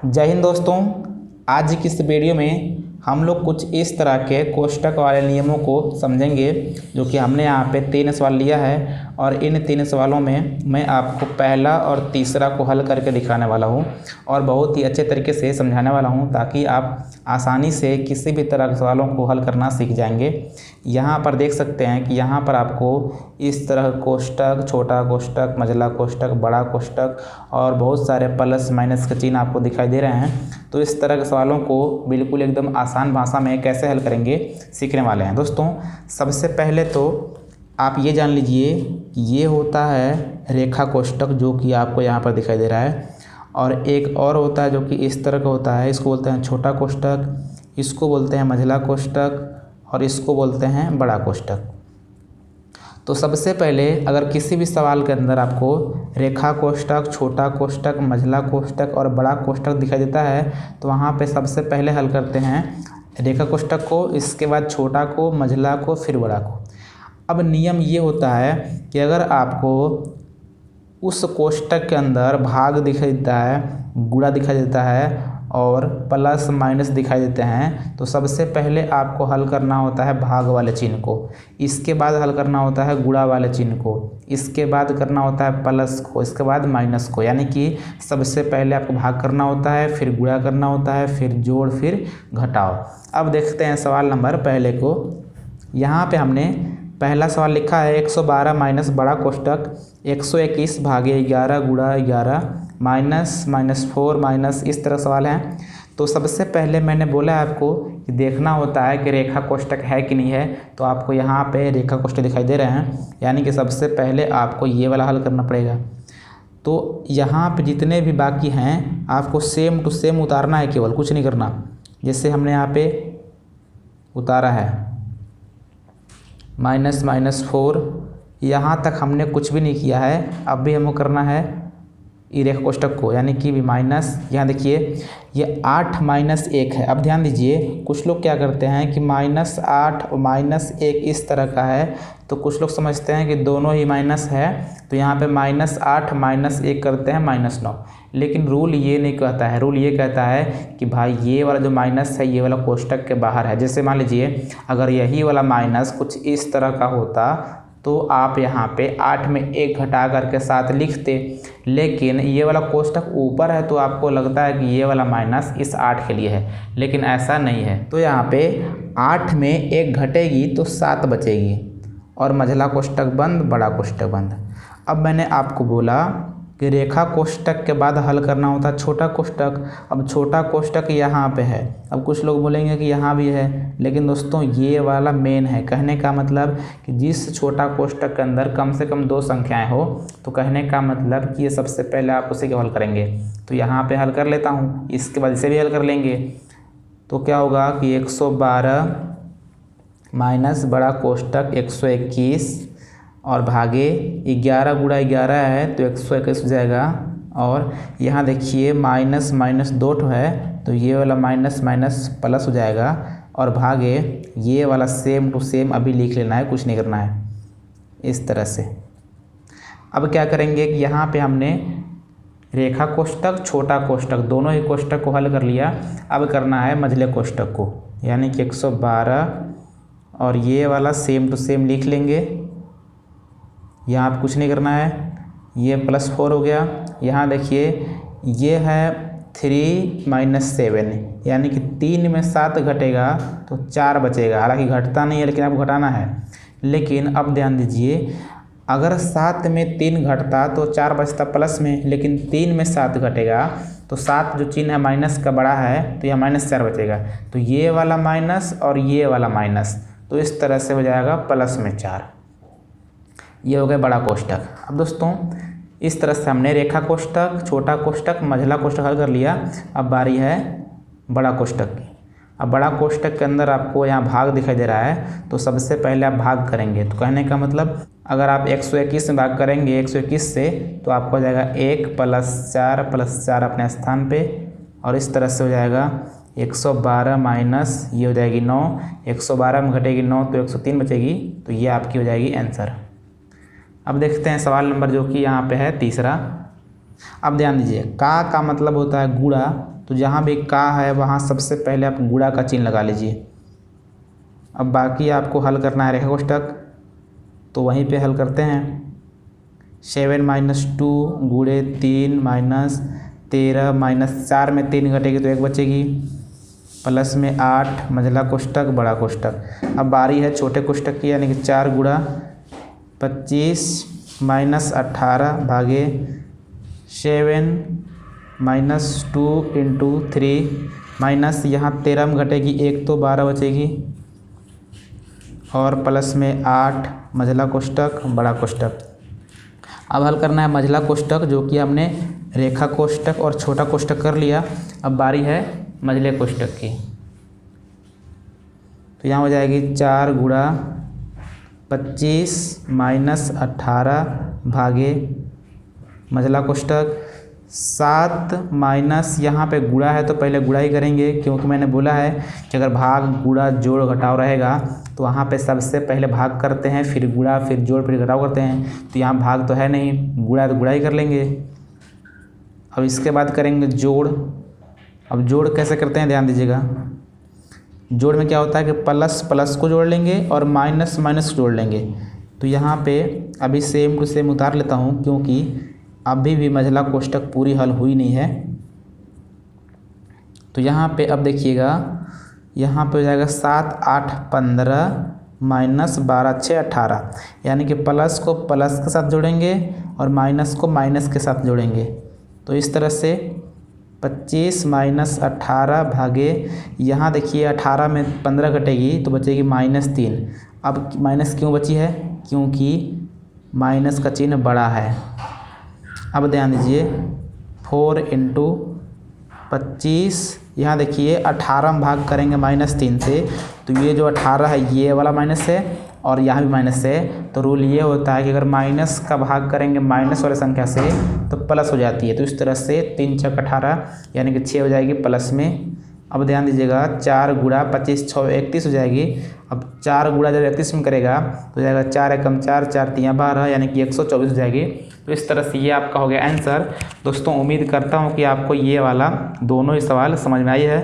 जय हिंद दोस्तों। आज की इस वीडियो में हम लोग कुछ इस तरह के कोष्टक वाले नियमों को समझेंगे जो कि हमने यहाँ पे 3 सवाल लिया है और इन 3 सवालों में मैं आपको पहला और तीसरा को हल करके दिखाने वाला हूँ और बहुत ही अच्छे तरीके से समझाने वाला हूँ ताकि आप आसानी से किसी भी तरह के सवालों को हल करना सीख जाएंगे। यहाँ पर देख सकते हैं कि यहाँ पर आपको इस तरह कोष्टक, छोटा कोष्टक, मझला कोष्टक, बड़ा कोष्टक और बहुत सारे प्लस माइनस के चिन्ह आपको दिखाई दे रहे हैं। तो इस तरह के सवालों को बिल्कुल एकदम आसान भाषा में कैसे हल करेंगे सीखने वाले हैं। दोस्तों सबसे पहले तो आप ये जान लीजिए कि ये होता है रेखा कोष्टक जो कि आपको यहाँ पर दिखाई दे रहा है, और एक और होता है जो कि इस तरह का होता है, इसको बोलते हैं छोटा कोष्टक, इसको बोलते हैं मझला कोष्टक और इसको बोलते हैं बड़ा कोष्टक। तो सबसे पहले अगर किसी भी सवाल के अंदर आपको रेखा कोष्टक, छोटा कोष्टक, मझला कोष्टक और बड़ा कोष्टक दिखाई देता है तो वहाँ पे सबसे पहले हल करते हैं रेखा कोष्टक को, इसके बाद छोटा को, मझला को, फिर बड़ा को। अब नियम ये होता है कि अगर आपको उस कोष्टक के अंदर भाग दिखाई देता है, गुणा दिखाई देता है और प्लस माइनस दिखाई देते हैं तो सबसे पहले आपको हल करना होता है भाग वाले चिन्ह को, इसके बाद हल करना होता है गुणा वाले चिन्ह को, इसके बाद करना होता है प्लस को, इसके बाद माइनस को। यानी कि सबसे पहले आपको भाग करना होता है, फिर गुणा करना होता है, फिर जोड़, फिर घटाओ। अब देखते हैं सवाल नंबर पहले को। यहाँ पे हमने पहला सवाल लिखा है 112 माइनस बड़ा कोष्टक 121 भागे 11 गुणा 11 -4 माइनस, इस तरह सवाल है। तो सबसे पहले मैंने बोला है आपको कि देखना होता है कि रेखा कोष्टक है कि नहीं है, तो आपको यहाँ पे रेखा कोष्टक दिखाई दे रहे हैं, यानी कि सबसे पहले आपको ये वाला हल करना पड़ेगा। तो यहाँ पे जितने भी बाकी हैं आपको सेम टू सेम उतारना है, केवल कुछ नहीं करना। जैसे हमने यहाँ पे उतारा है -4, यहाँ तक हमने कुछ भी नहीं किया है। अब भी हमको करना है ई रेखा कोष्टक को, यानी कि भी माइनस, यहाँ देखिए ये 8 -1 है। अब ध्यान दीजिए कुछ लोग क्या करते हैं कि -8 और -1 इस तरह का है, तो कुछ लोग समझते हैं कि दोनों ही माइनस है, तो यहाँ पे -8 -1 करते हैं -9। लेकिन रूल ये नहीं कहता है, रूल ये कहता है कि भाई ये वाला जो माइनस है ये वाला कोष्टक के बाहर है। जैसे मान लीजिए अगर यही वाला माइनस कुछ इस तरह का होता तो आप यहाँ पे 8 में 1 घटा करके 7 लिखते, लेकिन ये वाला कोष्टक ऊपर है तो आपको लगता है कि ये वाला माइनस इस 8 के लिए है, लेकिन ऐसा नहीं है। तो यहाँ पे 8 में 1 घटेगी तो 7 बचेगी और मझला कोष्टक बंद, बड़ा कोष्टक बंद। अब मैंने आपको बोला कि रेखा कोष्टक के बाद हल करना होता है छोटा कोष्टक। अब छोटा कोष्टक यहाँ पे है। अब कुछ लोग बोलेंगे कि यहाँ भी है, लेकिन दोस्तों ये वाला मेन है। कहने का मतलब कि जिस छोटा कोष्टक के अंदर कम से कम 2 संख्याएं हो, तो कहने का मतलब कि ये सबसे पहले आप उसी को हल करेंगे। तो यहाँ पे हल कर लेता हूँ, इसके बाद इसे भी हल कर लेंगे। तो क्या होगा कि 112 माइनस बड़ा कोष्टक 121 और भागे 11 गुणा 11 है तो 121 हो जाएगा। और यहाँ देखिए -2 है तो ये वाला माइनस प्लस हो जाएगा, और भागे ये वाला सेम टू सेम अभी लिख लेना है, कुछ नहीं करना है, इस तरह से। अब क्या करेंगे कि यहाँ पे हमने रेखा कोष्टक, छोटा कोष्टक दोनों ही कोष्टक को हल कर लिया। अब करना है मझले कोष्टक को, यानी कि 112 और ये वाला सेम टू सेम लिख लेंगे। यहाँ आप कुछ नहीं करना है, ये +4 हो गया। यहाँ देखिए ये है 3 - 7, यानी कि 3 में 7 घटेगा तो 4 बचेगा। हालांकि घटता नहीं है लेकिन आपको घटाना है। लेकिन अब ध्यान दीजिए अगर 7 में 3 घटता तो 4 बचता प्लस में, लेकिन 3 में 7 घटेगा तो 7 जो चिन्ह है माइनस का बड़ा है तो यह -4 बचेगा। तो ये वाला माइनस और ये वाला माइनस, तो इस तरह से हो जाएगा +4। ये हो गया बड़ा कोष्टक। अब दोस्तों इस तरह से हमने रेखा कोष्टक, छोटा कोष्टक, मझला कोष्टक हल कर लिया। अब बारी है बड़ा कोष्टक की। अब बड़ा कोष्टक के अंदर आपको यहाँ भाग दिखाई दे रहा है, तो सबसे पहले आप भाग करेंगे। तो कहने का मतलब अगर आप 121 में भाग करेंगे 121 से तो आपको हो जाएगा 1 + 4 अपने स्थान पे, और इस तरह से हो जाएगा 112 माइनस ये हो जाएगी 9, 112 में घटेगी 9 तो 103 बचेगी। तो ये आपकी हो जाएगी आंसर। अब देखते हैं सवाल नंबर जो कि यहाँ पे है तीसरा। अब ध्यान दीजिए, का मतलब होता है गुणा, तो जहाँ भी का है वहाँ सबसे पहले आप गुणा का चिन्ह लगा लीजिए। अब बाकी आपको हल करना है रेखा कोष्ठक, तो वहीं पे हल करते हैं। 7 - 2 गुणे 3 - 13 -4 में 3 घटेगी तो 1 बचेगी, प्लस में 8 मझला कोष्ठक बड़ा कोष्ठक। अब बारी है छोटे कोष्ठक की, यानी कि 4 गुणा 25 - 18 भागे 7 - 2 × 3 माइनस यहाँ 13 में घटेगी 1 तो 12 बचेगी, और प्लस में 8 मझला कोष्ठक बड़ा कोष्ठक। अब हल करना है मझला कोष्ठक, जो कि हमने रेखा कोष्ठक और छोटा कोष्ठक कर लिया। अब बारी है मझले कोष्ठक की, तो यहाँ हो जाएगी 4 गुणा 25 - 18 भागे मझला कोष्ठक 7 माइनस यहाँ पे गुणा है तो पहले गुणा ही करेंगे, क्योंकि मैंने बोला है कि अगर भाग गुणा जोड़ घटाव रहेगा तो वहाँ पे सबसे पहले भाग करते हैं, फिर गुणा, फिर जोड़, फिर घटाव करते हैं। तो यहाँ भाग तो है नहीं, गुणा तो गुणा ही कर लेंगे। अब इसके बाद करेंगे जोड़। अब जोड़ कैसे करते हैं ध्यान दीजिएगा। जोड़ में क्या होता है कि प्लस प्लस को जोड़ लेंगे और माइनस माइनस को जोड़ लेंगे। तो यहाँ पे अभी सेम टू सेम उतार लेता हूँ, क्योंकि अभी भी मझला कोष्ठक पूरी हल हुई नहीं है। तो यहाँ पे अब देखिएगा, यहाँ पे हो जाएगा 7 - 8 = 15 माइनस 12 × 6 = 18, यानी कि प्लस को प्लस के साथ जोड़ेंगे और माइनस को माइनस के साथ जोड़ेंगे। तो इस तरह से 25 - 18 भागे, यहाँ देखिए 18 में 15 घटेगी तो बचेगी -3। अब माइनस क्यों बची है? क्योंकि माइनस का चिन्ह बड़ा है। अब ध्यान दीजिए, 4 × 25, यहाँ देखिए 18 में भाग करेंगे -3 से, तो ये जो 18 है ये वाला माइनस है और यहाँ भी माइनस है। तो रूल ये होता है कि अगर माइनस का भाग करेंगे माइनस वाले संख्या से तो प्लस हो जाती है। तो इस तरह से 3 × 18 यानी कि 6 हो जाएगी प्लस में। अब ध्यान दीजिएगा, 4 गुणा 25 × 6 = 31 हो जाएगी। अब 4 गुणा जब 31 में करेगा तो जाएगा 4 × 4 = 4 × 3 = 12 यानी कि 124 हो जाएगी। तो इस तरह से ये आपका हो गया आंसर। दोस्तों उम्मीद करता हूँ कि आपको ये वाला दोनों ही सवाल समझ में आई है।